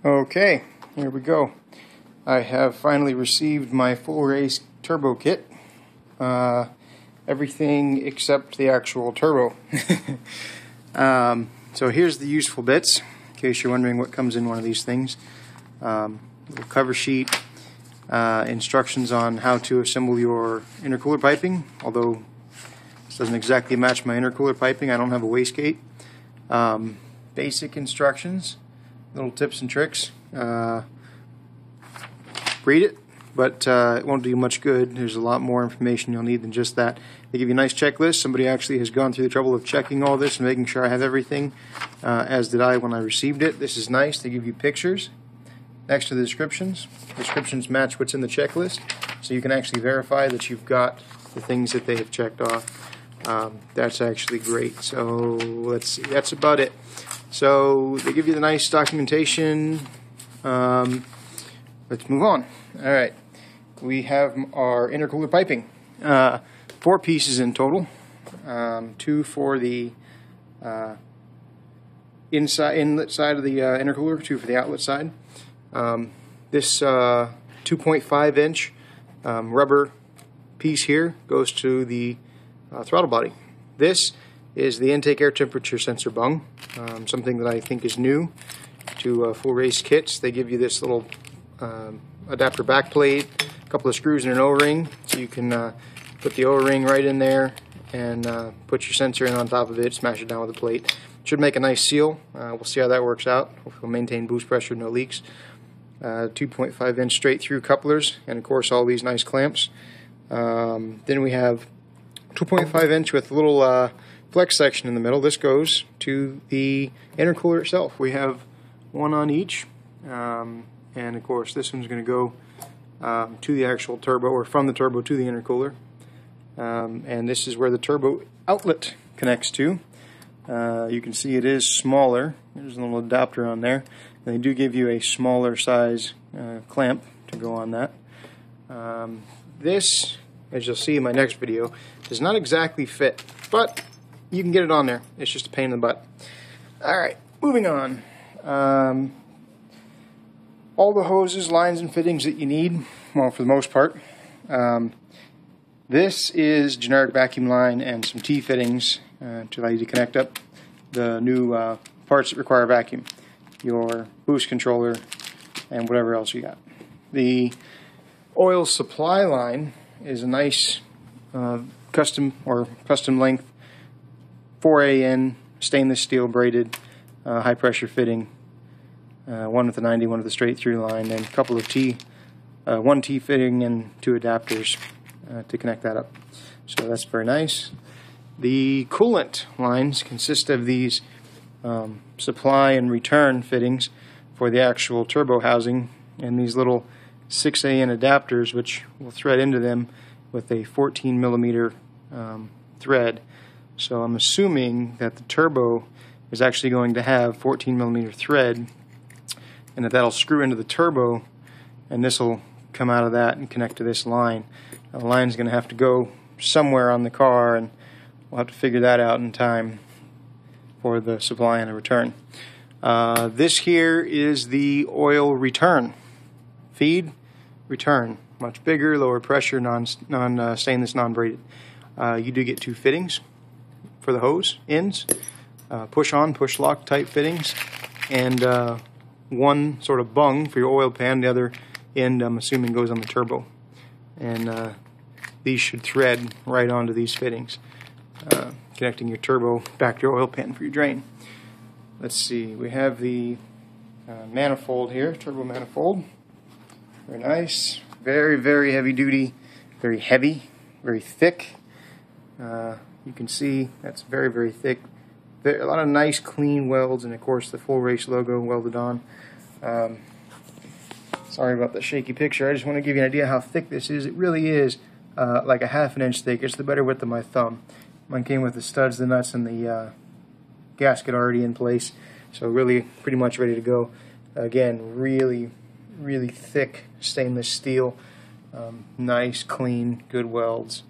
Okay, here we go. I have finally received my full race turbo kit. Everything except the actual turbo. So here's the useful bits, in case you're wondering what comes in one of these things. Little cover sheet, instructions on how to assemble your intercooler piping, although this doesn't exactly match my intercooler piping. I don't have a wastegate. Basic instructions, little tips and tricks. Read it, but it won't do you much good. There's a lot more information you'll need than just that. They give you a nice checklist. Somebody actually has gone through the trouble of checking all this and making sure I have everything, as did I when I received it. This is nice. They give you pictures next to the descriptions. Descriptions match what's in the checklist, so you can actually verify that you've got the things that they have checked off. That's actually great. So let's see, that's about it. So they give you the nice documentation. Let's move on. Alright, we have our intercooler piping. 4 pieces in total. 2 for the inlet side of the intercooler, 2 for the outlet side. This 2.5 inch rubber piece here goes to the throttle body. This is the intake air temperature sensor bung, something that I think is new to full race kits. They give you this little adapter back plate, a couple of screws and an O-ring, so you can put the O-ring right in there and put your sensor in on top of it, smash it down with a plate. Should make a nice seal. We'll see how that works out. We'll maintain boost pressure, no leaks. 2.5 inch straight through couplers, and of course all these nice clamps. Then we have 2.5 inch with a little flex section in the middle. This goes to the intercooler itself. We have one on each, and of course this one's going to go to the actual turbo, or from the turbo to the intercooler. And this is where the turbo outlet connects to. You can see it is smaller. There's a little adapter on there, and they do give you a smaller size clamp to go on that. This, as you'll see in my next video, does not exactly fit, but you can get it on there. It's just a pain in the butt. Alright, moving on. All the hoses, lines, and fittings that you need, well, for the most part. This is generic vacuum line and some T-fittings to allow you to connect up the new parts that require vacuum. Your boost controller and whatever else you got. The oil supply line is a nice custom length 4AN stainless steel braided high pressure fitting. One with the 90, one with the straight through line, and a couple of one T fitting and 2 adapters to connect that up. So that's very nice. The coolant lines consist of these supply and return fittings for the actual turbo housing, and these little 6AN adapters, which will thread into them with a 14 millimeter thread. So I'm assuming that the turbo is actually going to have 14 millimeter thread, and that'll screw into the turbo, and this will come out of that and connect to this line. Now, the line's going to have to go somewhere on the car, and we'll have to figure that out in time for the supply and the return. This here is the oil return. Feed, return. Much bigger, lower pressure, stainless, non-braided. You do get 2 fittings for the hose ends, push on, push lock type fittings, and one sort of bung for your oil pan. The other end, I'm assuming, goes on the turbo, and these should thread right onto these fittings, connecting your turbo back to your oil pan for your drain. Let's see, we have the manifold here, turbo manifold. Very nice, very, very heavy duty, very heavy, very thick. You can see that's very, very thick. A lot of nice clean welds, and of course the full race logo welded on. Sorry about the shaky picture. I just want to give you an idea how thick this is. It really is like a ½ an inch thick. It's the better width of my thumb. Mine came with the studs, the nuts, and the gasket already in place, so really pretty much ready to go. Again, really, really thick stainless steel. Nice, clean, good welds.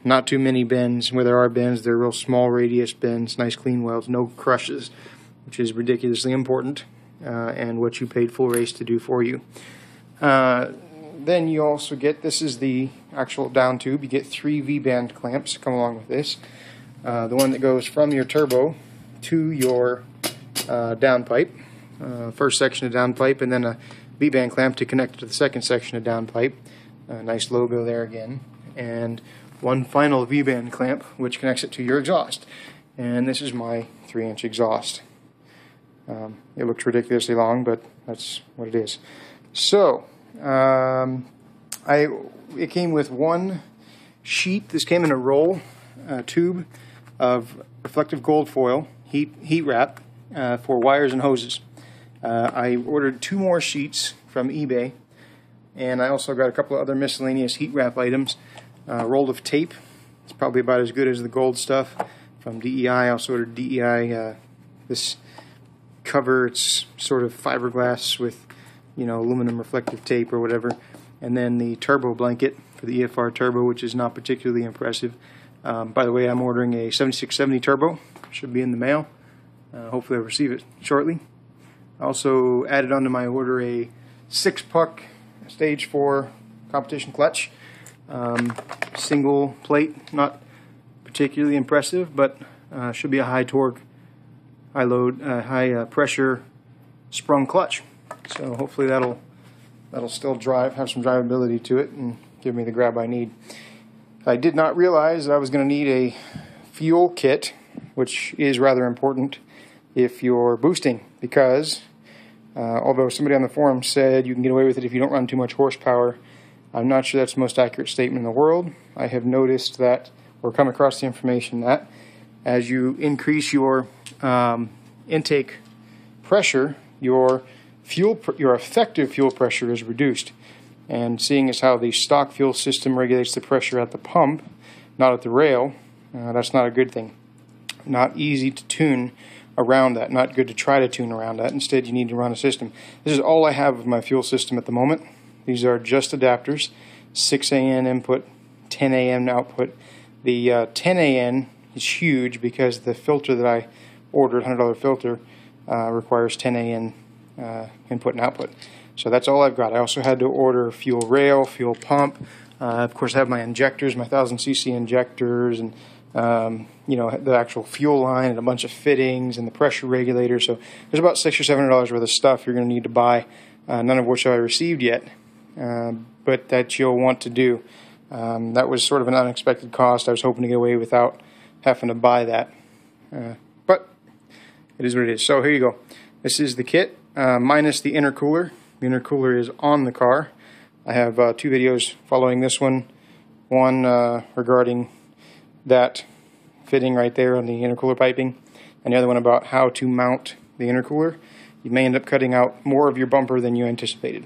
Not too many bends. Where there are bends, they're real small radius bends, nice clean welds, no crushes, which is ridiculously important. and what you paid full race to do for you. Then you also get, this is the actual down tube, you get 3 V-band clamps to come along with this. The one that goes from your turbo to your downpipe, first section of downpipe, and then a V-band clamp to connect it to the second section of downpipe. Nice logo there again. And one final V-band clamp which connects it to your exhaust. And this is my 3-inch exhaust. It looks ridiculously long, but that's what it is. So, it came with one sheet. This came in a roll tube of reflective gold foil, heat wrap for wires and hoses. I ordered 2 more sheets from eBay, and I also got a couple of other miscellaneous heat wrap items. A roll of tape. It's probably about as good as the gold stuff from DEI. I also ordered DEI this cover. It's sort of fiberglass with, you know, aluminum reflective tape or whatever. And then the turbo blanket for the EFR turbo, which is not particularly impressive. By the way, I'm ordering a 7670 turbo. Should be in the mail. Hopefully I'll receive it shortly. I also added onto my order a 6-puck stage 4 competition clutch. Single plate, not particularly impressive, but should be a high torque, high load, high pressure sprung clutch. So hopefully that'll still have some drivability to it and give me the grab I need. I did not realize that I was going to need a fuel kit, which is rather important if you're boosting, because although somebody on the forum said you can get away with it if you don't run too much horsepower, I'm not sure that's the most accurate statement in the world. I have noticed that, or come across the information that, as you increase your intake pressure, your effective fuel pressure is reduced. And seeing as how the stock fuel system regulates the pressure at the pump, not at the rail, that's not a good thing. Not easy to tune around that. Not good to try to tune around that. Instead, you need to run a system. This is all I have of my fuel system at the moment. These are just adapters, 6 AN input, 10 AN output. The 10 AN is huge because the filter that I ordered, $100 filter, requires 10 AN input and output. So that's all I've got. I also had to order fuel rail, fuel pump. Of course, I have my injectors, my 1000cc injectors, and you know, the actual fuel line and a bunch of fittings and the pressure regulator. So there's about $600 or $700 worth of stuff you're going to need to buy, none of which I received yet. But that you'll want to do. That was sort of an unexpected cost. I was hoping to get away without having to buy that. But it is what it is. So here you go. This is the kit, minus the intercooler. The intercooler is on the car. I have 2 videos following this one. One regarding that fitting right there on the intercooler piping, and the other one about how to mount the intercooler. You may end up cutting out more of your bumper than you anticipated.